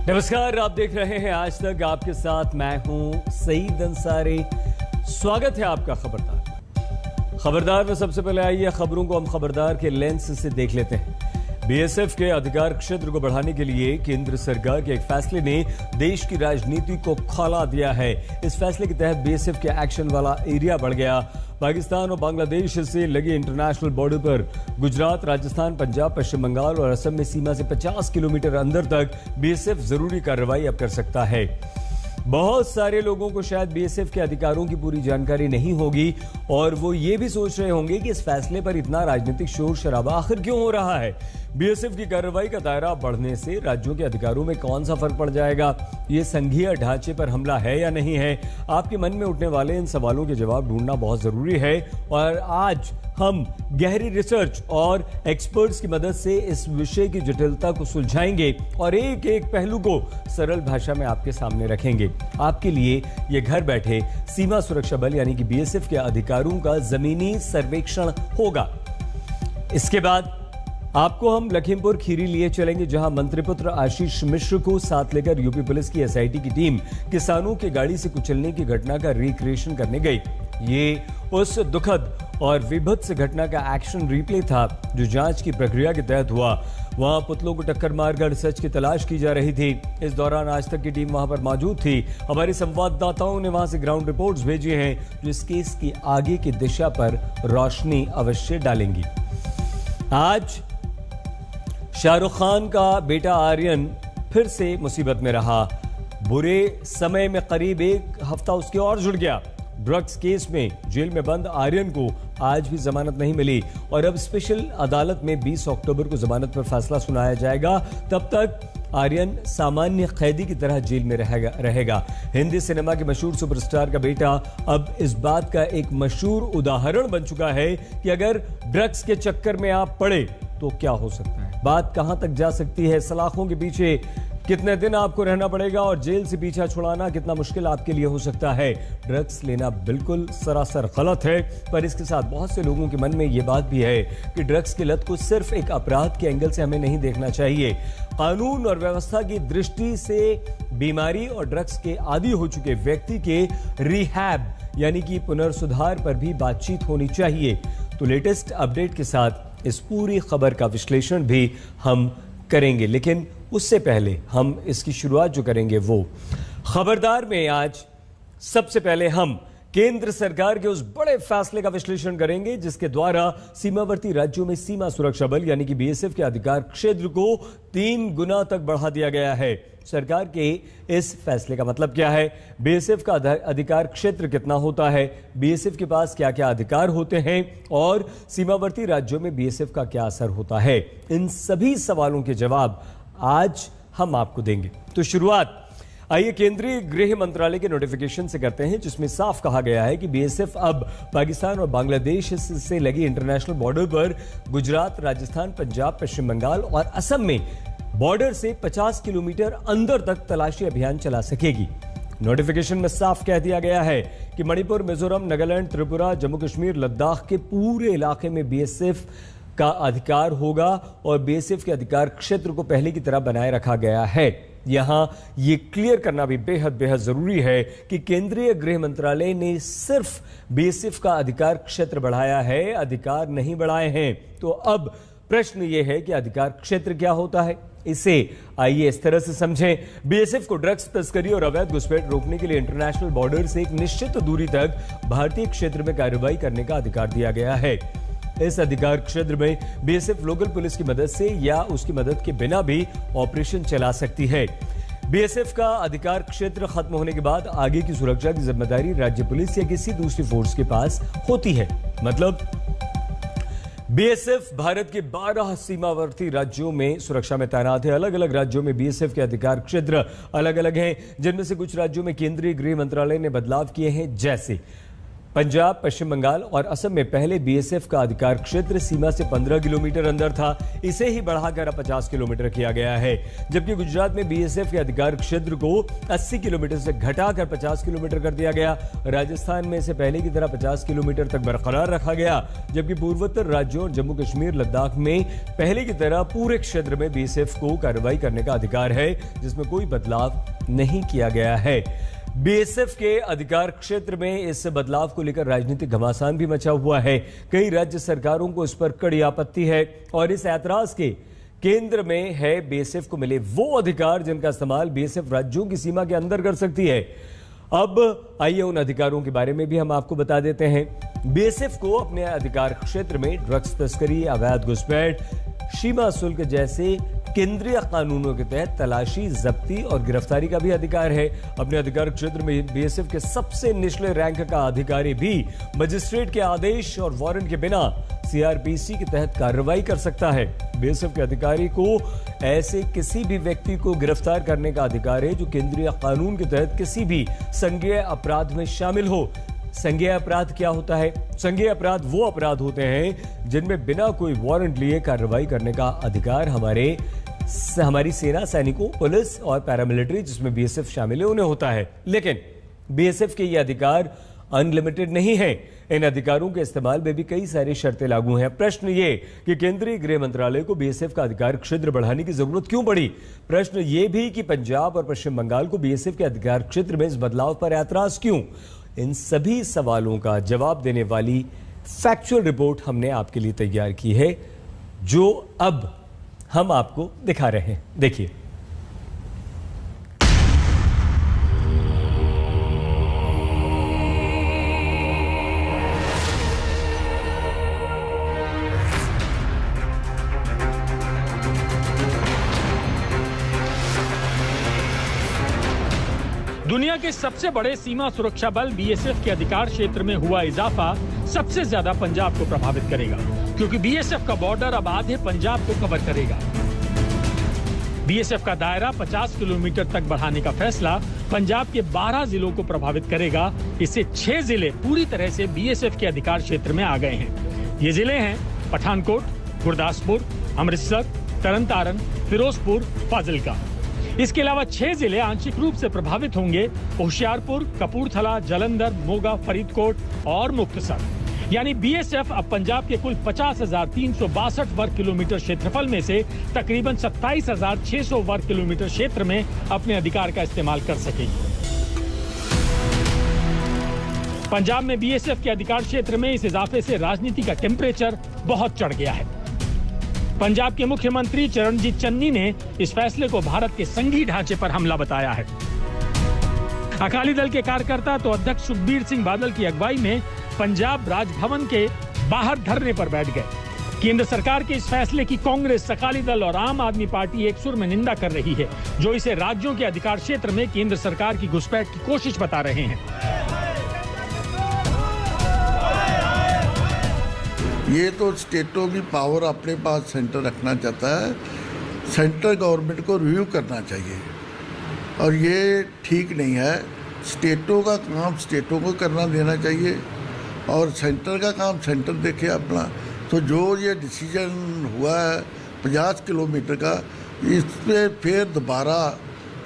नमस्कार, आप देख रहे हैं आज तक। आपके साथ मैं हूं सईद अंसारी। स्वागत है आपका खबरदार में। सबसे पहले आइए खबरों को हम खबरदार के लेंस से देख लेते हैं। बीएसएफ के अधिकार क्षेत्र को बढ़ाने के लिए केंद्र सरकार के एक फैसले ने देश की राजनीति को खौला दिया है। इस फैसले के तहत बीएसएफ के एक्शन वाला एरिया बढ़ गया। पाकिस्तान और बांग्लादेश से लगे इंटरनेशनल बॉर्डर पर गुजरात, राजस्थान, पंजाब, पश्चिम बंगाल और असम में सीमा से 50 किलोमीटर अंदर तक बीएसएफ जरूरी कार्रवाई अब कर सकता है। बहुत सारे लोगों को शायद बीएसएफ के अधिकारों की पूरी जानकारी नहीं होगी और वो ये भी सोच रहे होंगे कि इस फैसले पर इतना राजनीतिक शोर शराबा आखिर क्यों हो रहा है। बीएसएफ की कार्रवाई का दायरा बढ़ने से राज्यों के अधिकारों में कौन सा फर्क पड़ जाएगा? ये संघीय ढांचे पर हमला है या नहीं है? आपके मन में उठने वाले इन सवालों के जवाब ढूंढना बहुत जरूरी है और आज हम गहरी रिसर्च और एक्सपर्ट्स की मदद से इस विषय की जटिलता को सुलझाएंगे और एक एक पहलू को सरल भाषा में आपके सामने रखेंगे। आपके लिए ये घर बैठे सीमा सुरक्षा बल यानी कि बीएसएफ के अधिकारों का जमीनी सर्वेक्षण होगा। इसके बाद आपको हम लखीमपुर खीरी लिए चलेंगे, जहां मंत्रिपुत्र आशीष मिश्र को साथ लेकर यूपी पुलिस की एसआईटी की टीम किसानों की गाड़ी से कुचलने की घटना का रिक्रिएशन करने गई। ये उस दुखद और विभत्स घटना का एक्शन रिप्ले था जो जांच की प्रक्रिया के तहत हुआ। वहां पुतलों को टक्कर मारकर सच की तलाश की जा रही थी। इस दौरान आज तक की टीम वहां पर मौजूद थी। हमारे संवाददाताओं ने वहां से ग्राउंड रिपोर्ट्स भेजी हैं जो इस केस की आगे की दिशा पर रोशनी अवश्य डालेंगी। आज शाहरुख खान का बेटा आर्यन फिर से मुसीबत में रहा। बुरे समय में करीब एक हफ्ता उसकी और जुड़ गया। ड्रग्स केस में जेल में बंद आर्यन को आज भी जमानत नहीं मिली और अब स्पेशल अदालत में 20 अक्टूबर को जमानत पर फैसला सुनाया जाएगा। तब तक आर्यन सामान्य कैदी की तरह जेल में रहेगा। हिंदी सिनेमा के मशहूर सुपरस्टार का बेटा अब इस बात का एक मशहूर उदाहरण बन चुका है कि अगर ड्रग्स के चक्कर में आप पड़े तो क्या हो सकता है, बात कहां तक जा सकती है, सलाखों के पीछे कितने दिन आपको रहना पड़ेगा और जेल से पीछा छुड़ाना कितना मुश्किल आपके लिए हो सकता है। ड्रग्स लेना बिल्कुल सरासर गलत है, पर इसके साथ बहुत से लोगों के मन में यह बात भी है कि ड्रग्स की लत को सिर्फ एक अपराध के एंगल से हमें नहीं देखना चाहिए। कानून और व्यवस्था की दृष्टि से बीमारी और ड्रग्स के आदी हो चुके व्यक्ति के रिहैब यानी कि पुनर्सुधार पर भी बातचीत होनी चाहिए। तो लेटेस्ट अपडेट के साथ इस पूरी खबर का विश्लेषण भी हम करेंगे, लेकिन उससे पहले हम इसकी शुरुआत जो करेंगे वो खबरदार में आज सबसे पहले हम केंद्र सरकार के उस बड़े फैसले का विश्लेषण करेंगे जिसके द्वारा सीमावर्ती राज्यों में सीमा सुरक्षा बल यानी कि बीएसएफ के अधिकार क्षेत्र को 3 गुना तक बढ़ा दिया गया है। सरकार के इस फैसले का मतलब क्या है? बीएसएफ का अधिकार क्षेत्र कितना होता है? बीएसएफ के पास क्या क्या अधिकार होते हैं और सीमावर्ती राज्यों में बीएसएफ का क्या असर होता है? इन सभी सवालों के जवाब आज हम आपको देंगे। तो शुरुआत आइए केंद्रीय गृह मंत्रालय के नोटिफिकेशन से करते हैं, जिसमें साफ कहा गया है कि बीएसएफ अब पाकिस्तान और बांग्लादेश से लगी इंटरनेशनल बॉर्डर पर गुजरात, राजस्थान, पंजाब, पश्चिम बंगाल और असम में बॉर्डर से 50 किलोमीटर अंदर तक तलाशी अभियान चला सकेगी। नोटिफिकेशन में साफ कह दिया गया है कि मणिपुर, मिजोरम, नागालैंड, त्रिपुरा, जम्मू कश्मीर, लद्दाख के पूरे इलाके में बीएसएफ का अधिकार होगा और बीएसएफ के अधिकार क्षेत्र को पहले की तरह बनाए रखा गया है। यहां यह क्लियर करना भी बेहद जरूरी है कि केंद्रीय गृह मंत्रालय ने सिर्फ बीएसएफ का अधिकार क्षेत्र बढ़ाया है, अधिकार नहीं बढ़ाए हैं। तो अब प्रश्न यह है कि अधिकार क्षेत्र क्या होता है? इसे आइए इस तरह से समझें। बीएसएफ को ड्रग्स तस्करी और अवैध घुसपैठ रोकने के लिए इंटरनेशनल बॉर्डर से एक निश्चित दूरी तक भारतीय क्षेत्र में कार्रवाई करने का अधिकार दिया गया है। इस अधिकार क्षेत्र में बीएसएफ लोकल पुलिस की मदद से या उसकी मदद के बिना भी ऑपरेशन चला सकती है। बीएसएफ का अधिकार क्षेत्र खत्म होने के बाद आगे की सुरक्षा की जिम्मेदारी राज्य पुलिस या किसी दूसरी फोर्स के पास होती है। मतलब बीएसएफ भारत के 12 सीमावर्ती राज्यों में सुरक्षा में तैनात है। अलग अलग राज्यों में बीएसएफ के अधिकार क्षेत्र अलग अलग हैं, जिनमें से कुछ राज्यों में केंद्रीय गृह मंत्रालय ने बदलाव किए हैं। जैसे पंजाब, पश्चिम बंगाल और असम में पहले बीएसएफ का अधिकार क्षेत्र सीमा से 15 किलोमीटर अंदर था। इसे ही बढ़ाकर अब 50 किलोमीटर किया गया है। जबकि गुजरात में बीएसएफ के अधिकार क्षेत्र को 80 किलोमीटर से घटाकर 50 किलोमीटर कर दिया गया। राजस्थान में इसे पहले की तरह 50 किलोमीटर तक बरकरार रखा गया। जबकि पूर्वोत्तर राज्यों और जम्मू कश्मीर, लद्दाख में पहले की तरह पूरे क्षेत्र में बीएसएफ को कार्रवाई करने का अधिकार है, जिसमें कोई बदलाव नहीं किया गया है। बीएसएफ के अधिकार क्षेत्र में इस बदलाव को लेकर राजनीतिक घमासान भी मचा हुआ है। कई राज्य सरकारों को इस पर कड़ी आपत्ति है और इस ऐतराज के केंद्र में है बीएसएफ को मिले वो अधिकार जिनका इस्तेमाल बीएसएफ राज्यों की सीमा के अंदर कर सकती है। अब आइए उन अधिकारों के बारे में भी हम आपको बता देते हैं। बीएसएफ को अपने अधिकार क्षेत्र में ड्रग्स तस्करी, अवैध घुसपैठ, सीमा शुल्क जैसे केंद्रीय कानूनों के तहत तलाशी, जब्ती और गिरफ्तारी का भी अधिकार है। अपने अधिकार क्षेत्र में बीएसएफ के सबसे निचले रैंक का अधिकारी भी मजिस्ट्रेट के आदेश और वारंट के बिना सीआरपीसी के तहत कार्रवाई कर सकता है। बीएसएफ के अधिकारी को ऐसे किसी भी व्यक्ति को गिरफ्तार करने का अधिकार है जो केंद्रीय कानून के तहत किसी भी संज्ञेय अपराध में शामिल हो। संज्ञेय अपराध क्या होता है? संज्ञेय अपराध वो अपराध होते हैं जिनमें बिना कोई वारंट लिए कार्रवाई करने का अधिकार हमारी सेना, सैनिकों, पुलिस और पैरामिलिट्री, जिसमें बीएसएफ शामिल है, उन्हें होता है। लेकिन बीएसएफ के ये अधिकार अनलिमिटेड नहीं है। इन अधिकारों के इस्तेमाल में भी कई सारी शर्तें लागू हैं। प्रश्न ये कि केंद्रीय गृह मंत्रालय को बीएसएफ का अधिकार क्षेत्र बढ़ाने की जरूरत क्यों पड़ी? प्रश्न ये भी कि पंजाब और पश्चिम बंगाल को बीएसएफ के अधिकार क्षेत्र में इस बदलाव पर ऐतराज क्यों? इन सभी सवालों का जवाब देने वाली फैक्चुअल रिपोर्ट हमने आपके लिए तैयार की है, जो अब हम आपको दिखा रहे हैं। देखिए। दुनिया के सबसे बड़े सीमा सुरक्षा बल बीएसएफ के अधिकार क्षेत्र में हुआ इजाफा सबसे ज्यादा पंजाब को प्रभावित करेगा, क्योंकि बीएसएफ का बॉर्डर अब आधे पंजाब को कवर करेगा। बीएसएफ का दायरा 50 किलोमीटर तक बढ़ाने का फैसला पंजाब के 12 जिलों को प्रभावित करेगा। इससे 6 जिले पूरी तरह से बीएसएफ के अधिकार क्षेत्र में आ गए हैं। ये जिले हैं पठानकोट, गुरदासपुर, अमृतसर, तरनतारन, फिरोजपुर, फाजिलका। इसके अलावा 6 जिले आंशिक रूप से प्रभावित होंगे: होशियारपुर, कपूरथला, जालंधर, मोगा, फरीदकोट और मुक्तसर। यानी बीएसएफ अब पंजाब के कुल 50,362 वर्ग किलोमीटर क्षेत्रफल में से तकरीबन 27,600 वर्ग किलोमीटर क्षेत्र में अपने अधिकार का इस्तेमाल कर सकेगी। पंजाब में बीएसएफ के अधिकार क्षेत्र में इस इजाफे से राजनीति का टेम्परेचर बहुत चढ़ गया है। पंजाब के मुख्यमंत्री चरणजीत चन्नी ने इस फैसले को भारत के संघीय ढांचे पर हमला बताया है। अकाली दल के कार्यकर्ता तो अध्यक्ष सुखबीर सिंह बादल की अगुवाई में पंजाब राजभवन के बाहर धरने पर बैठ गए। केंद्र सरकार के इस फैसले की कांग्रेस, अकाली दल और आम आदमी पार्टी एक सुर में निंदा कर रही है, जो इसे राज्यों के अधिकार क्षेत्र में केंद्र सरकार की घुसपैठ की कोशिश बता रहे हैं। ये तो स्टेटों की पावर अपने पास सेंटर रखना चाहता है। सेंट्रल गवर्नमेंट को रिव्यू करना चाहिए और ये ठीक नहीं है। स्टेटों का काम स्टेटों को करना देना चाहिए और सेंटर का काम सेंटर देखे अपना। तो जो ये डिसीजन हुआ है 50 किलोमीटर का, इस पर फिर दोबारा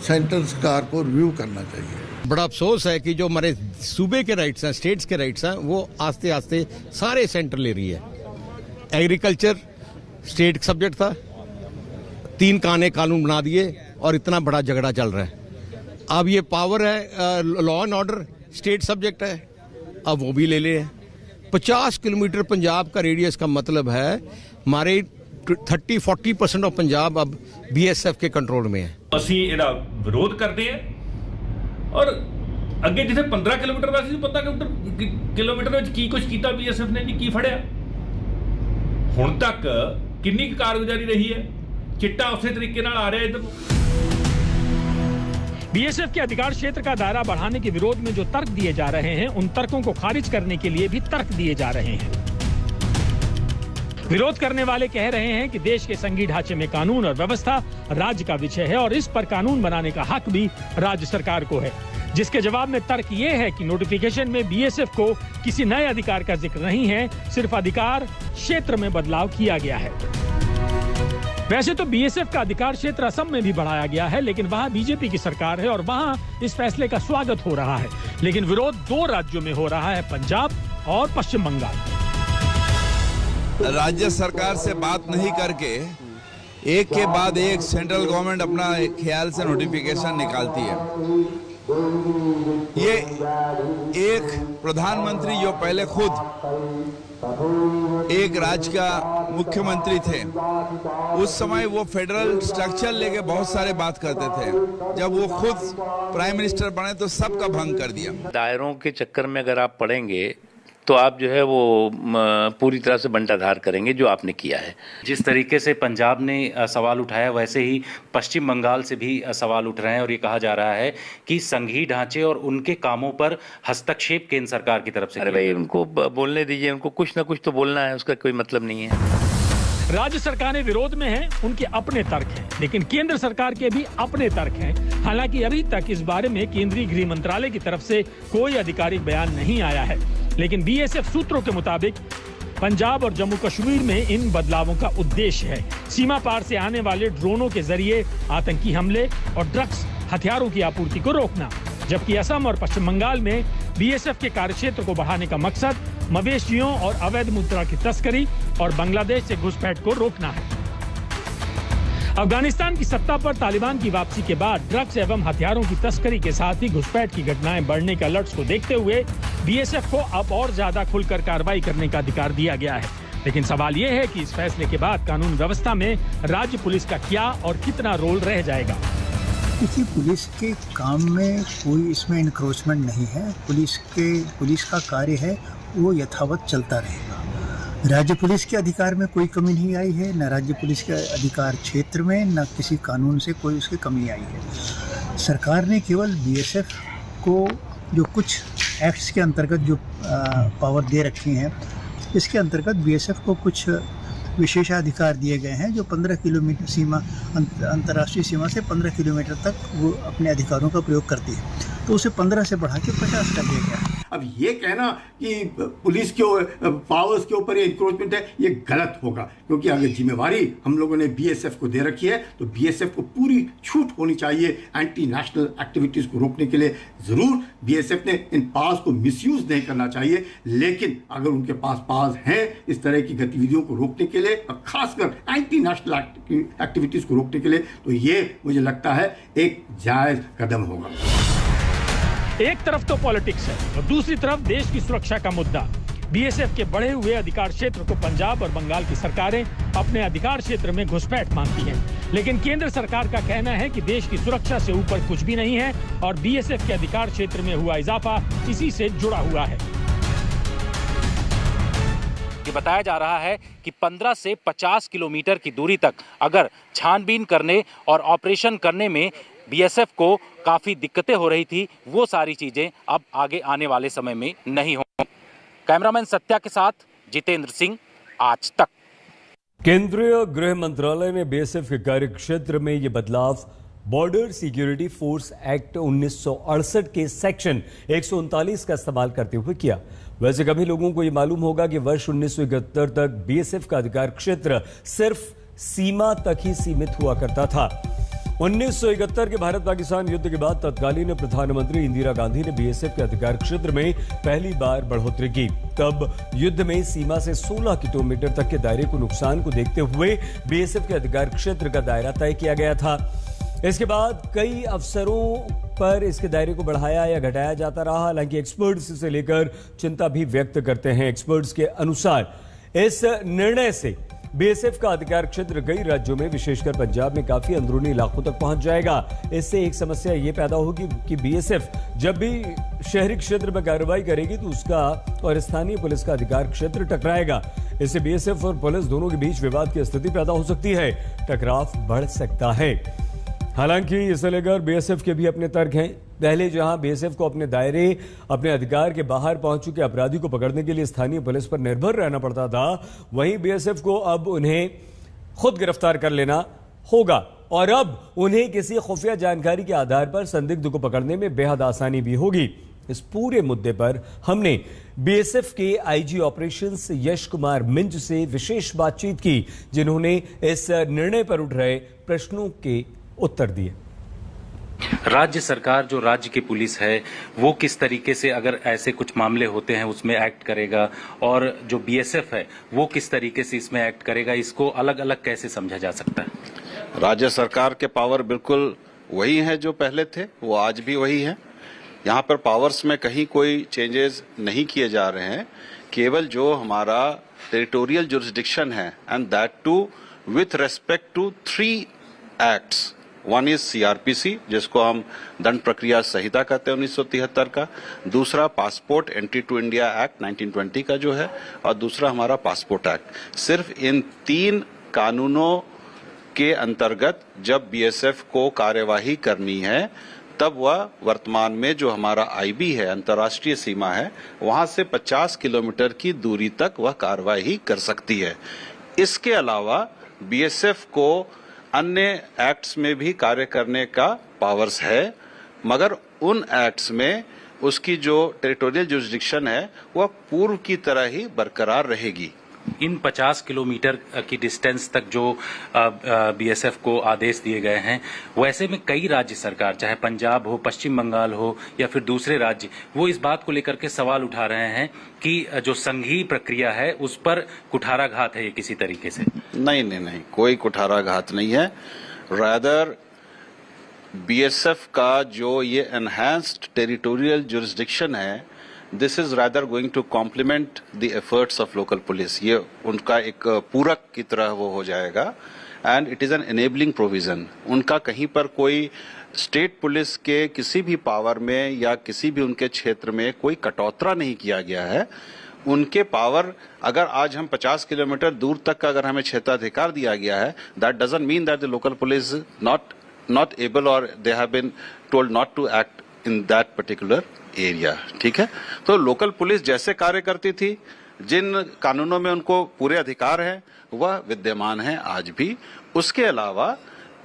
सेंट्रल सरकार को रिव्यू करना चाहिए। बड़ा अफसोस है कि जो हमारे सूबे के राइट्स हैं, स्टेट्स के राइट्स हैं, वो आस्ते आस्ते सारे सेंटर ले रही है। एग्रीकल्चर स्टेट सब्जेक्ट था, 3 काने कानून बना दिए और इतना बड़ा झगड़ा चल रहा है। अब ये पावर है, law and order state subject है, अब वो भी ले ले। 50 किलोमीटर पंजाब का रेडियस का मतलब है हमारे 30-40% ऑफ पंजाब अब बीएसएफ के कंट्रोल में है। ਅਸੀਂ ਇਹਦਾ ਵਿਰੋਧ ਕਰਦੇ ਆ ਔਰ ਅੱਗੇ ਜਿੱਥੇ 15 ਕਿਲੋਮੀਟਰ ਦਾ ਸੀ 15 ਕਿਲੋਮੀਟਰ ਵਿੱਚ ਕੀ ਕੁਝ ਕੀਤਾ ਬੀਐਸਐਫ ਨੇ ਜੀ, ਕੀ ਫੜਿਆ? ਹੁਣ ਤੱਕ ਕਿੰਨੀ ਕਾਰਗੁਜ਼ਾਰੀ ਰਹੀ ਹੈ? ਚਿੱਟਾ ਉਸੇ ਤਰੀਕੇ ਨਾਲ ਆ ਰਿਹਾ ਇਧਰ। बीएसएफ के अधिकार क्षेत्र का दायरा बढ़ाने के विरोध में जो तर्क दिए जा रहे हैं, उन तर्कों को खारिज करने के लिए भी तर्क दिए जा रहे हैं। विरोध करने वाले कह रहे हैं कि देश के संघीय ढांचे में कानून और व्यवस्था राज्य का विषय है और इस पर कानून बनाने का हक भी राज्य सरकार को है। जिसके जवाब में तर्क ये है कि नोटिफिकेशन में बीएसएफ को किसी नए अधिकार का जिक्र नहीं है, सिर्फ अधिकार क्षेत्र में बदलाव किया गया है। वैसे तो बीएसएफ का अधिकार क्षेत्र असम में भी बढ़ाया गया है, लेकिन वहां बीजेपी की सरकार है और वहां इस फैसले का स्वागत हो रहा है। लेकिन विरोध दो राज्यों में हो रहा है, पंजाब और पश्चिम बंगाल। राज्य सरकार से बात नहीं करके एक के बाद एक सेंट्रल गवर्नमेंट अपना ख्याल से नोटिफिकेशन निकालती है। ये एक प्रधानमंत्री जो पहले खुद एक राज्य का मुख्यमंत्री थे, उस समय वो फेडरल स्ट्रक्चर लेके बहुत सारे बात करते थे। जब वो खुद प्राइम मिनिस्टर बने तो सबका भंग कर दिया। दायरों के चक्कर में अगर आप पड़ेंगे तो आप जो है वो पूरी तरह से बंटाधार करेंगे जो आपने किया है। जिस तरीके से पंजाब ने सवाल उठाया, वैसे ही पश्चिम बंगाल से भी सवाल उठ रहे हैं और ये कहा जा रहा है कि संघीय ढांचे और उनके कामों पर हस्तक्षेप केंद्र सरकार की तरफ से। अरे भाई, उनको बोलने दीजिए, उनको कुछ ना कुछ तो बोलना है, उसका कोई मतलब नहीं है। राज्य सरकारें विरोध में हैं, उनके अपने तर्क हैं, लेकिन केंद्र सरकार के भी अपने तर्क हैं। हालांकि अभी तक इस बारे में केंद्रीय गृह मंत्रालय की तरफ से कोई आधिकारिक बयान नहीं आया है, लेकिन बीएसएफ सूत्रों के मुताबिक पंजाब और जम्मू कश्मीर में इन बदलावों का उद्देश्य है सीमा पार से आने वाले ड्रोनों के जरिए आतंकी हमले और ड्रग्स हथियारों की आपूर्ति को रोकना, जबकि असम और पश्चिम बंगाल में बीएसएफ के कार्यक्षेत्र को बढ़ाने का मकसद मवेशियों और अवैध मुद्रा की तस्करी और बांग्लादेश से घुसपैठ को रोकना है। अफगानिस्तान की सत्ता पर तालिबान की वापसी के बाद ड्रग्स एवं हथियारों की तस्करी के साथ ही घुसपैठ की घटनाएं बढ़ने के अलर्ट्स को देखते हुए बीएसएफ को अब और ज्यादा खुलकर कार्रवाई करने का अधिकार दिया गया है। लेकिन सवाल यह है कि इस फैसले के बाद कानून व्यवस्था में राज्य पुलिस का क्या और कितना रोल रह जाएगा। देखिए, पुलिस के काम में कोई इसमें इंक्रोचमेंट नहीं है। पुलिस का कार्य है वो यथावत चलता रहेगा। राज्य पुलिस के अधिकार में कोई कमी नहीं आई है, न राज्य पुलिस के अधिकार क्षेत्र में, न किसी कानून से कोई उसकी कमी आई है। सरकार ने केवल बीएसएफ को जो कुछ एक्ट्स के अंतर्गत जो पावर दे रखी हैं, इसके अंतर्गत बीएसएफ को कुछ विशेषाधिकार दिए गए हैं जो 15 किलोमीटर सीमा, अंतर्राष्ट्रीय सीमा से 15 किलोमीटर तक वो अपने अधिकारों का प्रयोग करती है, तो उसे 15 से बढ़ा के 50 कर दिया गया। अब ये कहना कि पुलिस के पावर्स के ऊपर ये इंक्रोचमेंट है, ये गलत होगा, क्योंकि अगर जिम्मेवारी हम लोगों ने बीएसएफ को दे रखी है तो बीएसएफ को पूरी छूट होनी चाहिए एंटी नेशनल एक्टिविटीज़ को रोकने के लिए। ज़रूर बीएसएफ ने इन पावर्स को मिसयूज़ नहीं करना चाहिए, लेकिन अगर उनके पास पावर्स हैं इस तरह की गतिविधियों को रोकने के लिए, और खासकर एंटी नेशनल एक्टिविटीज़ को रोकने के लिए, तो ये मुझे लगता है एक जायज़ कदम होगा। एक तरफ तो पॉलिटिक्स है और दूसरी तरफ देश की सुरक्षा का मुद्दा। बीएसएफ के बढ़े हुए अधिकार क्षेत्र को पंजाब और बंगाल की सरकारें अपने अधिकार क्षेत्र में घुसपैठ मानती हैं, लेकिन केंद्र सरकार का कहना है कि देश की सुरक्षा से ऊपर कुछ भी नहीं है और बीएसएफ के अधिकार क्षेत्र में हुआ इजाफा इसी से जुड़ा हुआ है। ये बताया जा रहा है कि 15 से 50 किलोमीटर की दूरी तक अगर छानबीन करने और ऑपरेशन करने में बीएसएफ को काफी दिक्कतें हो रही थी, वो सारी चीजें अब आगे आने वाले समय में नहीं होंगी। कैमरामैन सत्या के साथ जितेंद्र सिंह, आज तक। केंद्रीय गृह मंत्रालय ने बीएसएफ के कार्यक्षेत्र में ये बदलाव बॉर्डर सिक्योरिटी फोर्स एक्ट 1968 के सेक्शन 139 का इस्तेमाल करते हुए किया। वैसे कभी लोगों को यह मालूम होगा कि वर्ष 1971 तक बीएसएफ का अधिकार क्षेत्र सिर्फ सीमा तक ही सीमित हुआ करता था। 1971 के भारत पाकिस्तान युद्ध के बाद तत्कालीन प्रधानमंत्री इंदिरा गांधी ने बीएसएफ के अधिकार क्षेत्र में पहली बार बढ़ोतरी की। तब युद्ध में सीमा से 16 किलोमीटर तक के दायरे को नुकसान को देखते हुए बीएसएफ के अधिकार क्षेत्र का दायरा तय किया गया था। इसके बाद कई अवसरों पर इसके दायरे को बढ़ाया या घटाया जाता रहा। हालांकि एक्सपर्ट्स इसे लेकर चिंता भी व्यक्त करते हैं। एक्सपर्ट्स के अनुसार इस निर्णय से बीएसएफ का अधिकार क्षेत्र कई राज्यों में विशेषकर पंजाब में काफी अंदरूनी इलाकों तक पहुंच जाएगा। इससे एक समस्या यह पैदा होगी कि बीएसएफ जब भी शहरी क्षेत्र में कार्रवाई करेगी तो उसका और स्थानीय पुलिस का अधिकार क्षेत्र टकराएगा। इससे बीएसएफ और पुलिस दोनों के बीच विवाद की स्थिति पैदा हो सकती है, टकराव बढ़ सकता है। हालांकि इसे लेकर बीएसएफ के भी अपने तर्क हैं। पहले जहां बीएसएफ को अपने दायरे, अपने अधिकार के बाहर पहुंच चुके अपराधी को पकड़ने के लिए स्थानीय पुलिस पर निर्भर रहना पड़ता था, वहीं बीएसएफ को अब उन्हें खुद गिरफ्तार कर लेना होगा और अब उन्हें किसी खुफिया जानकारी के आधार पर संदिग्ध को पकड़ने में बेहद आसानी भी होगी। इस पूरे मुद्दे पर हमने बीएसएफ के आईजी ऑपरेशंस यश कुमार मिंज से विशेष बातचीत की, जिन्होंने इस निर्णय पर उठ रहे प्रश्नों के उत्तर दिए। राज्य सरकार, जो राज्य की पुलिस है, वो किस तरीके से अगर ऐसे कुछ मामले होते हैं उसमें एक्ट करेगा, और जो बीएसएफ है वो किस तरीके से इसमें एक्ट करेगा, इसको अलग अलग कैसे समझा जा सकता है? राज्य सरकार के पावर बिल्कुल वही हैं जो पहले थे, वो आज भी वही है। यहाँ पर पावर्स में कहीं कोई चेंजेस नहीं किए जा रहे हैं। केवल जो हमारा टेरिटोरियल जुरिस्डिक्शन है, and that too with respect to 3 acts. One is CrPC, जिसको हम दंड प्रक्रिया संहिता कहते हैं 1973 का, दूसरा passport entry to India act 1920 का जो है, और दूसरा हमारा पासपोर्ट एक्ट। सिर्फ इन 3 कानूनों के अंतर्गत जब बीएसएफ को कार्यवाही करनी है, तब वह वर्तमान में जो हमारा आईबी है, अंतर्राष्ट्रीय सीमा है, वहां से 50 किलोमीटर की दूरी तक वह कार्यवाही कर सकती है। इसके अलावा बीएसएफ को अन्य एक्ट्स में भी कार्य करने का पावर्स है, मगर उन एक्ट्स में उसकी जो टेरिटोरियल जुरिस्डिक्शन है वह पूर्व की तरह ही बरकरार रहेगी। इन 50 किलोमीटर की डिस्टेंस तक जो बीएसएफ को आदेश दिए गए हैं, वैसे में कई राज्य सरकार, चाहे पंजाब हो, पश्चिम बंगाल हो या फिर दूसरे राज्य, वो इस बात को लेकर के सवाल उठा रहे हैं कि जो संघीय प्रक्रिया है उस पर कुठाराघात है ये किसी तरीके से। नहीं, कोई कुठाराघात नहीं है। रादर बीएसएफ का जो ये एनहांस्ड टेरिटोरियल जुरिस्डिक्शन है, this is rather going to complement the efforts of local police. ये उनका एक पूरक की तरह वो हो जाएगा, and it is an enabling provision. उनका कहीं पर कोई स्टेट पुलिस के किसी भी पावर में या किसी भी उनके क्षेत्र में कोई कटौतरा नहीं किया गया है। उनके पावर, अगर आज हम 50 किलोमीटर दूर तक का अगर हमें क्षेत्राधिकार दिया गया है, that doesn't mean that the local police not able और they have been told not to act in that particular area. ठीक है, तो लोकल पुलिस जैसे कार्य करती थी, जिन कानूनों में उनको पूरे अधिकार हैं, वह विद्यमान है आज भी। उसके अलावा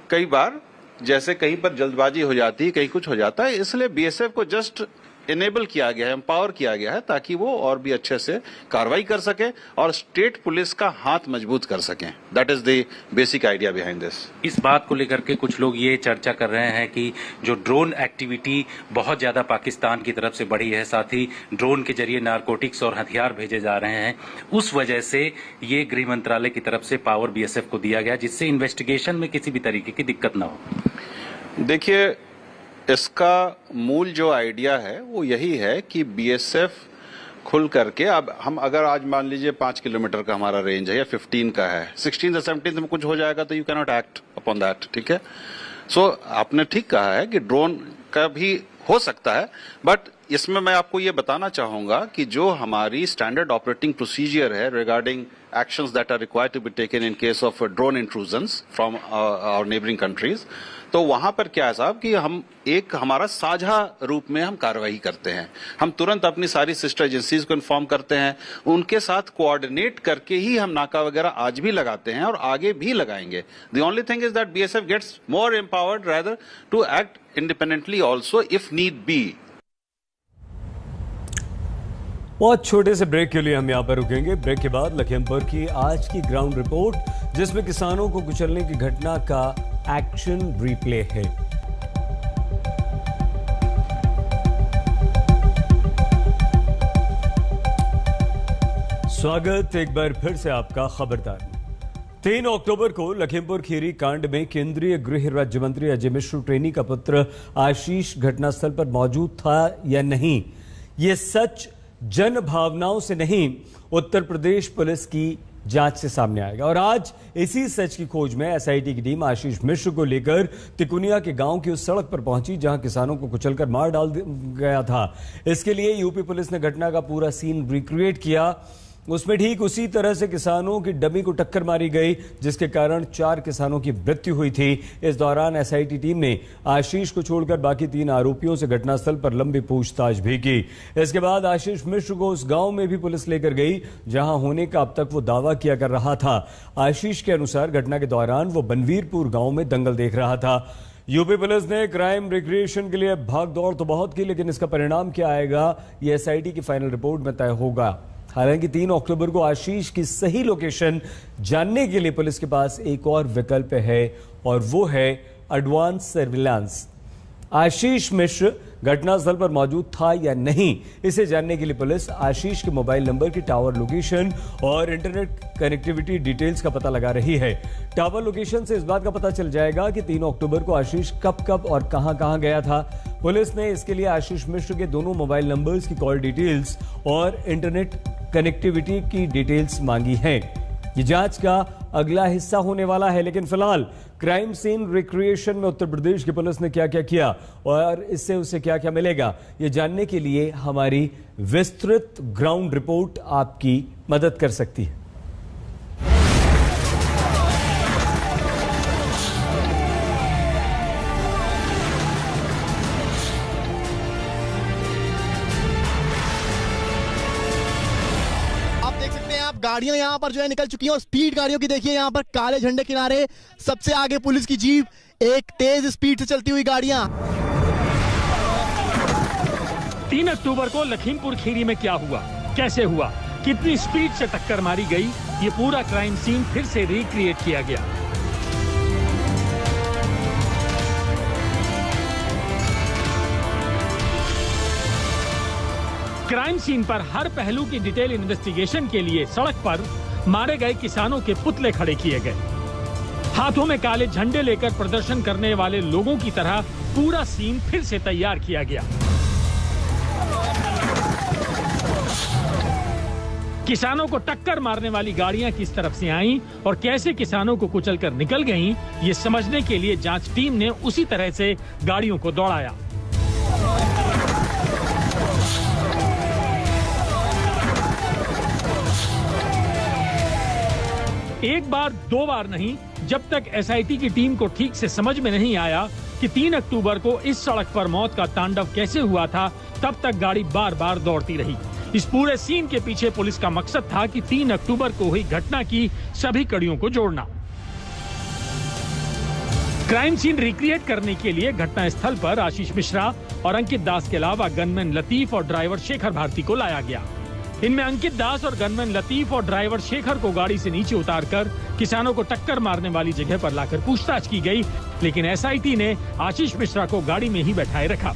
कई बार जैसे कहीं पर जल्दबाजी हो जाती है, कहीं कुछ हो जाता है, इसलिए बीएसएफ को जस्ट इनेबल किया गया है, एम्पावर किया गया है, ताकि वो और भी अच्छे से कार्रवाई कर सके और स्टेट पुलिस का हाथ मजबूत कर सकें। That is the basic idea behind this. इस बात को लेकर के कुछ लोग ये चर्चा कर रहे हैं कि जो ड्रोन एक्टिविटी बहुत ज्यादा पाकिस्तान की तरफ से बढ़ी है, साथ ही ड्रोन के जरिए नारकोटिक्स और हथियार भेजे जा रहे हैं, उस वजह से ये गृह मंत्रालय की तरफ से पावर बीएसएफ को दिया गया, जिससे इन्वेस्टिगेशन में किसी भी तरीके की दिक्कत ना हो। देखिए, इसका मूल जो आइडिया है वो यही है कि बीएसएफ खुल करके, अब हम अगर आज मान लीजिए 5 किलोमीटर का हमारा रेंज है या 15 का है, 16 या 17 में कुछ हो जाएगा तो you can not act upon that. ठीक है, सो आपने ठीक कहा है कि ड्रोन का भी हो सकता है, बट इसमें मैं आपको ये बताना चाहूंगा कि जो हमारी स्टैंडर्ड ऑपरेटिंग प्रोसीजर है regarding actions that are required to be taken in case of drone intrusions from our neighboring countries, तो वहां पर क्या है साहब कि हम एक हमारा साझा रूप में हम कार्रवाई करते हैं। हम तुरंत अपनी सारी सिस्टर एजेंसीज को इन्फॉर्म करते हैं, उनके साथ कोऑर्डिनेट करके ही हम नाका वगैरह आज भी लगाते हैं और आगे भी लगाएंगे। The only thing is that BSF gets more empowered rather to act independently also if need be. बहुत छोटे से ब्रेक के लिए हम यहां पर रुकेंगे। ब्रेक के बाद लखीमपुर की आज की ग्राउंड रिपोर्ट, जिसमें किसानों को कुचलने की घटना का एक्शन रिप्ले है। स्वागत एक बार फिर से आपका खबरदार। 3 अक्टूबर को लखीमपुर खीरी कांड में केंद्रीय गृह राज्य मंत्री अजय मिश्र ट्रेनी का पुत्र आशीष घटनास्थल पर मौजूद था या नहीं, यह सच जन भावनाओं से नहीं, उत्तर प्रदेश पुलिस की जांच से सामने आएगा। और आज इसी सच की खोज में एसआईटी की टीम आशीष मिश्र को लेकर तिकुनिया के गांव की उस सड़क पर पहुंची जहां किसानों को कुचलकर मार डाल गया था। इसके लिए यूपी पुलिस ने घटना का पूरा सीन रिक्रिएट किया उसमें ठीक उसी तरह से किसानों की डमी को टक्कर मारी गई, जिसके कारण 4 किसानों की मृत्यु हुई थी। इस दौरान एसआईटी टीम ने आशीष को छोड़कर बाकी 3 आरोपियों से घटनास्थल पर लंबी पूछताछ भी की। इसके बाद आशीष मिश्र को उस गांव में भी पुलिस लेकर गई जहां होने का अब तक वो दावा किया कर रहा था। आशीष के अनुसार घटना के दौरान वो बनवीरपुर गांव में दंगल देख रहा था। यूपी पुलिस ने क्राइम रिक्रिएशन के लिए भाग दौड़ तो बहुत की, लेकिन इसका परिणाम क्या आएगा ये एसआईटी की फाइनल रिपोर्ट में तय होगा। हालांकि 3 अक्टूबर को आशीष की सही लोकेशन जानने के लिए पुलिस के पास एक और विकल्प है और वो है एडवांस सर्विलांस। आशीष मिश्र घटनास्थल पर मौजूद था या नहीं, इसे जानने के लिए पुलिस आशीष के मोबाइल नंबर की टावर लोकेशन और इंटरनेट कनेक्टिविटी डिटेल्स का पता लगा रही है। टावर लोकेशन से इस बात का पता चल जाएगा कि 3 अक्टूबर को आशीष कब और कहां गया था। पुलिस ने इसके लिए आशीष मिश्र के दोनों मोबाइल नंबर्स की कॉल डिटेल्स और इंटरनेट कनेक्टिविटी की डिटेल्स मांगी है। ये जांच का अगला हिस्सा होने वाला है, लेकिन फिलहाल क्राइम सीन रिक्रिएशन में उत्तर प्रदेश की पुलिस ने क्या क्या किया और इससे उसे क्या क्या मिलेगा, ये जानने के लिए हमारी विस्तृत ग्राउंड रिपोर्ट आपकी मदद कर सकती है। गाड़ियां यहां पर जो है निकल चुकी हैं और स्पीड गाड़ियों की देखिए यहां पर काले झंडे किनारे सबसे आगे पुलिस की जीप, एक तेज स्पीड से चलती हुई गाड़ियां। 3 अक्टूबर को लखीमपुर खीरी में क्या हुआ, कैसे हुआ, कितनी स्पीड से टक्कर मारी गई, ये पूरा क्राइम सीन फिर से रिक्रिएट किया गया। क्राइम सीन पर हर पहलू की डिटेल इन्वेस्टिगेशन के लिए सड़क पर मारे गए किसानों के पुतले खड़े किए गए। हाथों में काले झंडे लेकर प्रदर्शन करने वाले लोगों की तरह पूरा सीन फिर से तैयार किया गया। किसानों को टक्कर मारने वाली गाड़ियां किस तरफ से आईं और कैसे किसानों को कुचलकर निकल गईं, ये समझने के लिए जांच टीम ने उसी तरह से गाड़ियों को दौड़ाया। एक बार 2 बार नहीं, जब तक एसआईटी की टीम को ठीक से समझ में नहीं आया कि 3 अक्टूबर को इस सड़क पर मौत का तांडव कैसे हुआ था, तब तक गाड़ी बार बार दौड़ती रही। इस पूरे सीन के पीछे पुलिस का मकसद था कि 3 अक्टूबर को हुई घटना की सभी कड़ियों को जोड़ना। क्राइम सीन रिक्रिएट करने के लिए घटना स्थल पर आशीष मिश्रा और अंकित दास के अलावा गनमैन लतीफ और ड्राइवर शेखर भारती को लाया गया। इनमें अंकित दास और गनमैन लतीफ और ड्राइवर शेखर को गाड़ी से नीचे उतारकर किसानों को टक्कर मारने वाली जगह पर लाकर पूछताछ की गई, लेकिन एसआईटी ने आशीष मिश्रा को गाड़ी में ही बैठाए रखा।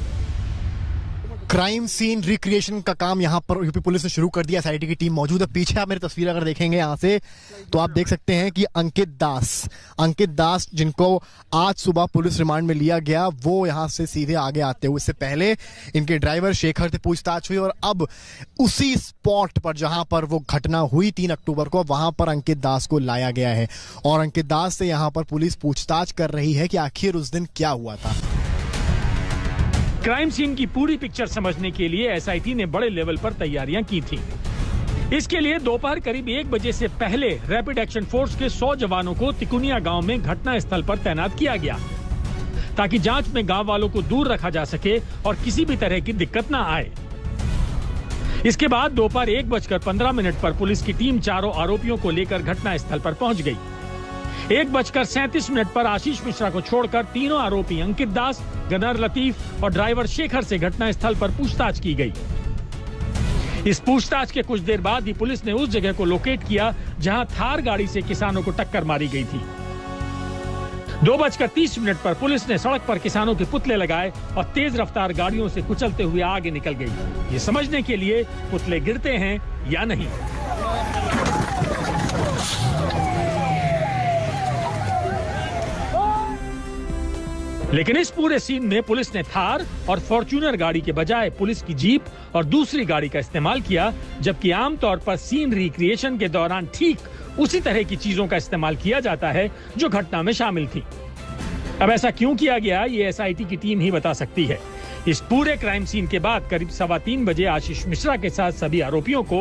क्राइम सीन रिक्रिएशन का काम यहाँ पर यूपी पुलिस ने शुरू कर दिया। एसआईटी की टीम मौजूद है। पीछे आप मेरी तस्वीर अगर देखेंगे यहाँ से तो आप देख सकते हैं कि अंकित दास जिनको आज सुबह पुलिस रिमांड में लिया गया, वो यहाँ से सीधे आगे आते हुए, इससे पहले इनके ड्राइवर शेखर से पूछताछ हुई और अब उसी स्पॉट पर जहां पर वो घटना हुई 3 अक्टूबर को, वहां पर अंकित दास को लाया गया है और अंकित दास से यहाँ पर पुलिस पूछताछ कर रही है कि आखिर उस दिन क्या हुआ था। क्राइम सीन की पूरी पिक्चर समझने के लिए एसआईटी ने बड़े लेवल पर तैयारियां की थी। इसके लिए दोपहर करीब 1 बजे से पहले रैपिड एक्शन फोर्स के 100 जवानों को तिकुनिया गांव में घटना स्थल पर तैनात किया गया, ताकि जांच में गांव वालों को दूर रखा जा सके और किसी भी तरह की दिक्कत न आए। इसके बाद दोपहर 1:15 पर पुलिस की टीम चारों आरोपियों को लेकर घटना स्थल पर पहुंच गई। 1:37 पर आशीष मिश्रा को छोड़कर तीनों आरोपी अंकित दास, गनर लतीफ और ड्राइवर शेखर से घटना स्थल पर पूछताछ की गई। इस पूछताछ के कुछ देर बाद ही पुलिस ने उस जगह को लोकेट किया जहां थार गाड़ी से किसानों को टक्कर मारी गई थी। 2:30 पर पुलिस ने सड़क पर किसानों के पुतले लगाए और तेज रफ्तार गाड़ियों से कुचलते हुए आगे निकल गई, ये समझने के लिए पुतले गिरते हैं या नहीं। लेकिन इस पूरे सीन में पुलिस ने थार और फॉर्च्यूनर गाड़ी के बजाय पुलिस की जीप और दूसरी गाड़ी का इस्तेमाल किया, जबकि आमतौर पर सीन रिक्रिएशन के दौरान ठीक उसी तरह की चीजों का इस्तेमाल किया जाता है जो घटना में शामिल थी। अब ऐसा क्यों किया गया, ये एसआईटी की टीम ही बता सकती है। इस पूरे क्राइम सीन के बाद करीब 3:15 बजे आशीष मिश्रा के साथ सभी आरोपियों को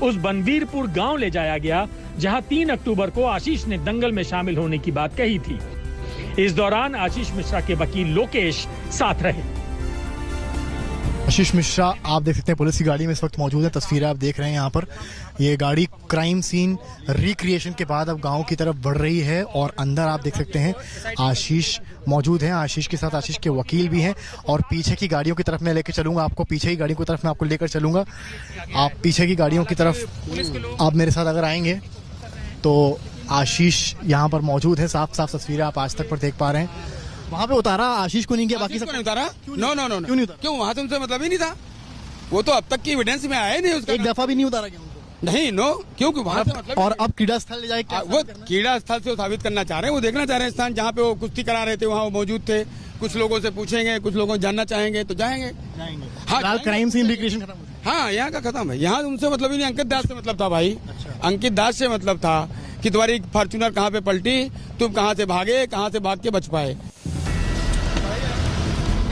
उस बनवीरपुर गांव ले जाया गया, जहां 3 अक्टूबर को आशीष ने दंगल में शामिल होने की बात कही थी। इस दौरान आशीष मिश्रा के वकील लोकेश साथ रहे। आशीष मिश्रा आप देख सकते हैं पुलिस की गाड़ी में इस वक्त मौजूद है। तस्वीरें आप देख रहे हैं यहाँ पर। ये गाड़ी क्राइम सीन रिक्रिएशन के बाद अब गांव की तरफ बढ़ रही है और अंदर आप देख सकते हैं आशीष मौजूद हैं। आशीष के साथ आशीष के वकील भी हैं और पीछे की गाड़ियों की तरफ मैं लेकर चलूंगा आपको। पीछे की गाड़ियों की तरफ मैं आपको लेकर चलूंगा। आप पीछे की गाड़ियों की तरफ आप मेरे साथ अगर आएंगे तो आशीष यहाँ पर मौजूद है। साफ साफ तस्वीरें आप आज तक पर देख पा रहे हैं। वहाँ पे उतारा आशीष को नहीं किया, बाकी सब उतारा। नो नो नो क्यों नहीं उतारा? क्यों, वहाँ से उनसे मतलब ही नहीं था। वो तो अब तक की एविडेंस में आया नहीं उसका। एक दफा भी नहीं उतारा क्या उनको? नहीं, नो, क्योंकि वहाँ से मतलब। और अब क्रीड़ा स्थल ले जाए, वो क्रीड़ा स्थल से साबित करना चाह रहे हैं। वो देखना चाह रहे हैं स्थान जहाँ पे वो कुश्ती करा रहे थे, वहाँ वो मौजूद थे। कुछ लोगों से पूछेंगे, कुछ लोगों को जानना चाहेंगे तो जाएंगे। हाँ, क्राइम सीन रिक्रिएशन खत्म। हाँ, यहाँ का खत्म है। यहाँ उनसे मतलब ही नहीं, अंकित दास से मतलब था भाई। अंकित दास से मतलब था कि तुम्हारी फॉर्च्यूनर कहाँ पे पलटी, तुम कहाँ से भागे, कहाँ से भाग के बच पाए।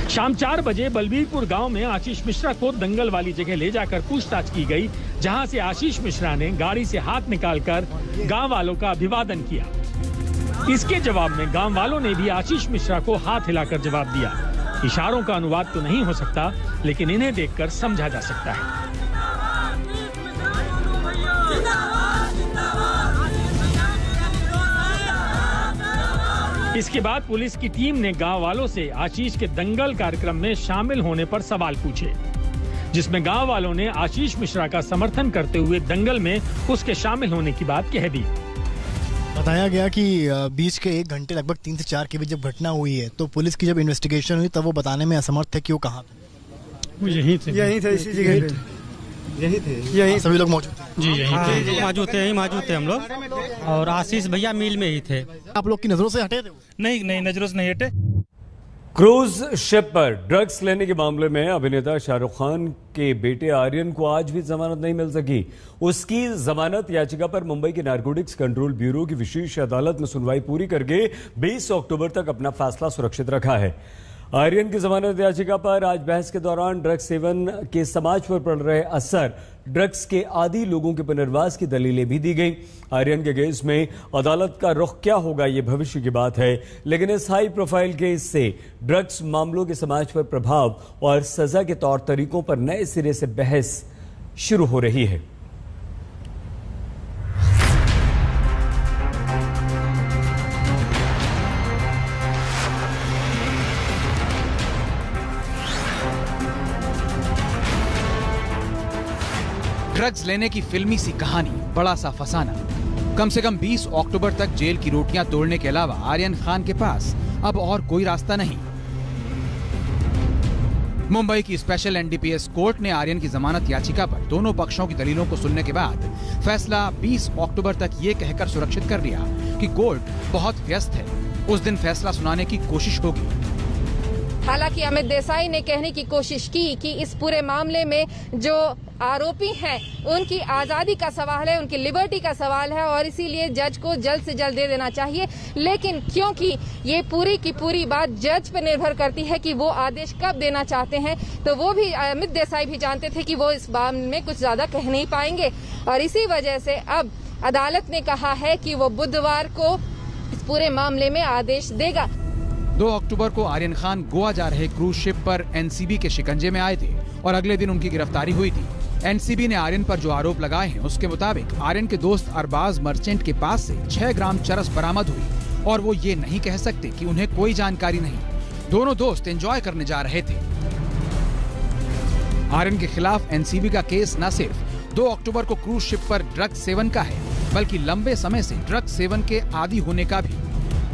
शाम 4 बजे बलबीरपुर गांव में आशीष मिश्रा को दंगल वाली जगह ले जाकर पूछताछ की गई, जहां से आशीष मिश्रा ने गाड़ी से हाथ निकालकर गांव वालों का अभिवादन किया। इसके जवाब में गांव वालों ने भी आशीष मिश्रा को हाथ हिलाकर जवाब दिया। इशारों का अनुवाद तो नहीं हो सकता, लेकिन इन्हें देखकर समझा जा सकता है। इसके बाद पुलिस की टीम ने गांव वालों से आशीष के दंगल कार्यक्रम में शामिल होने पर सवाल पूछे, जिसमें गांव वालों ने आशीष मिश्रा का समर्थन करते हुए दंगल में उसके शामिल होने की बात कह दी। बताया गया कि बीच के 1 घंटे लगभग 3 से 4 के बीच जब घटना हुई है तो पुलिस की जब इन्वेस्टिगेशन हुई तब वो बताने में असमर्थ थे कि वो कहाँ थे। वो यहीं थे इसी जगह पे। यही थे, यही सभी लोग मौजूद थे। जी यहीं थे, मौजूद थे हम लोग। और आशीष भैया मिल में ही थे। आप लोग की नजरों से हटे थे? नहीं, नजरों से नहीं हटे। क्रूज शिप पर ड्रग्स लेने के मामले में अभिनेता शाहरुख खान के बेटे आर्यन को आज भी जमानत नहीं मिल सकी। उसकी जमानत याचिका पर मुंबई के नारकोटिक्स कंट्रोल ब्यूरो की विशेष अदालत में सुनवाई पूरी करके 20 अक्टूबर तक अपना फैसला सुरक्षित रखा है। आर्यन की जमानत याचिका पर आज बहस के दौरान ड्रग्स सेवन के समाज पर पड़ रहे असर, ड्रग्स के आदी लोगों के पुनर्वास की दलीलें भी दी गई। आर्यन के केस में अदालत का रुख क्या होगा ये भविष्य की बात है, लेकिन इस हाई प्रोफाइल केस से ड्रग्स मामलों के समाज पर प्रभाव और सजा के तौर तरीकों पर नए सिरे से बहस शुरू हो रही है। ड्रग्स लेने की फिल्मी सी कहानी, बड़ा सा फसाना। कम से कम 20 अक्टूबर तक जेल की रोटियां तोड़ने के अलावा आर्यन खान के पास अब और कोई रास्ता नहीं। मुंबई की स्पेशल एनडीपीएस कोर्ट ने आर्यन की जमानत याचिका पर दोनों पक्षों की दलीलों को सुनने के बाद फैसला 20 अक्टूबर तक ये कहकर सुरक्षित कर दिया कि कोर्ट बहुत व्यस्त है, उस दिन फैसला सुनाने की कोशिश होगी। हालांकि अमित देसाई ने कहने की कोशिश की कि इस पूरे मामले में जो आरोपी हैं उनकी आजादी का सवाल है, उनकी लिबर्टी का सवाल है और इसीलिए जज को जल्द से जल्द दे देना चाहिए। लेकिन क्योंकि ये पूरी की पूरी बात जज पर निर्भर करती है कि वो आदेश कब देना चाहते हैं, तो वो भी अमित देसाई भी जानते थे कि वो इस मामले में कुछ ज्यादा कह नहीं पाएंगे और इसी वजह से अब अदालत ने कहा है कि वो बुधवार को इस पूरे मामले में आदेश देगा। 2 अक्टूबर को आर्यन खान गोवा जा रहे क्रूज शिप पर एनसीबी के शिकंजे में आए थे और अगले दिन उनकी गिरफ्तारी हुई थी। एनसीबी ने आर्यन पर जो आरोप लगाए हैं उसके मुताबिक आर्यन के दोस्त अरबाज मर्चेंट के पास से 6 ग्राम चरस बरामद हुई और वो ये नहीं कह सकते कि उन्हें कोई जानकारी नहीं। दोनों दोस्त एंजॉय करने जा रहे थे। आर्यन के खिलाफ एनसीबी का केस न सिर्फ 2 अक्टूबर को क्रूज शिप पर ड्रग्स सेवन का है, बल्कि लंबे समय से ड्रग्स सेवन के आदी होने का भी,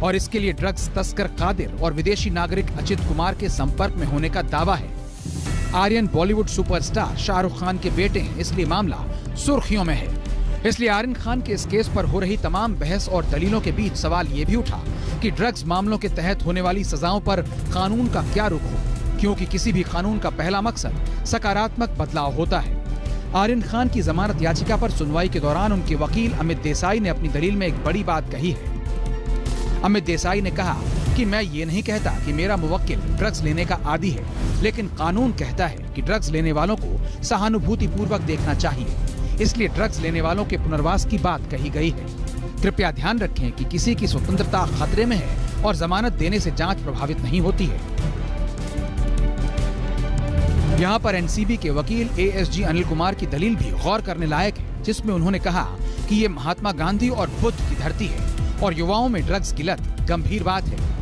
और इसके लिए ड्रग्स तस्कर कादिर और विदेशी नागरिक अचित कुमार के संपर्क में होने का दावा है। आर्यन बॉलीवुड सुपरस्टार शाहरुख खान के बेटे हैं, इसलिए मामला सुर्खियों में है। इसलिए आर्यन खान के इस केस पर हो रही तमाम बहस और दलीलों के बीच सवाल ये भी उठा कि ड्रग्स मामलों के तहत होने वाली सजाओं पर कानून का क्या रुख हो, क्योंकि किसी भी कानून का पहला मकसद सकारात्मक बदलाव होता है। आर्यन खान की जमानत याचिका पर सुनवाई के दौरान उनके वकील अमित देसाई ने अपनी दलील में एक बड़ी बात कही है। अमित देसाई ने कहा कि मैं ये नहीं कहता कि मेरा मुवक्किल ड्रग्स लेने का आदी है, लेकिन कानून कहता है कि ड्रग्स लेने वालों को सहानुभूति पूर्वक देखना चाहिए। इसलिए ड्रग्स लेने वालों के पुनर्वास की बात कही गई है। कृपया ध्यान रखें कि किसी की स्वतंत्रता खतरे में है और जमानत देने से जांच प्रभावित नहीं होती है। यहाँ पर एनसीबी के वकील एएसजी अनिल कुमार की दलील भी गौर करने लायक है, जिसमें उन्होंने कहा कि ये महात्मा गांधी और बुद्ध की धरती है और युवाओं में ड्रग्स की लत गंभीर बात है।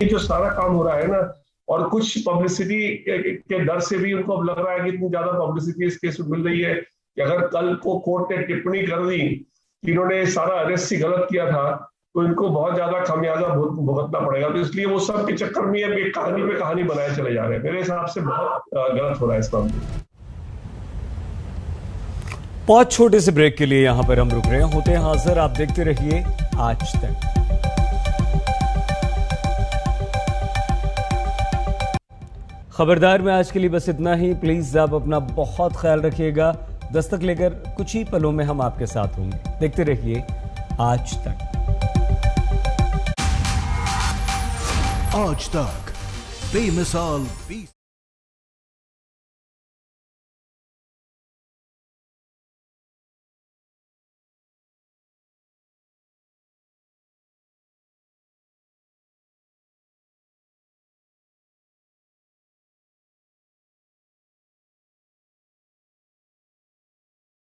ये जो सारा काम हो रहा है ना, और कुछ पब्लिसिटी के डर से भी उनको अब लग रहा है कि इतनी ज्यादा पब्लिसिटी इस केस में मिल रही है कि अगर कल को कोर्ट ने टिप्पणी कर दी कि इन्होंने सारा अरेस्ट ही गलत किया था, तो इनको बहुत ज्यादा खामियाजा भुगतना पड़ेगा। तो इसलिए वो सब के चक्कर में अब एक कहानी पे कहानी बनाए चले जा रहे हैं। मेरे हिसाब से बहुत गलत हो रहा है इस मामले में। बहुत छोटे से ब्रेक के लिए यहां पर हम रुक रहे हैं, होते हैं हाजिर। आप देखते रहिए आज तक। खबरदार में आज के लिए बस इतना ही। प्लीज आप अपना बहुत ख्याल रखिएगा। दस्तक लेकर कुछ ही पलों में हम आपके साथ होंगे। देखते रहिए आज तक। आज तक बेमिसाल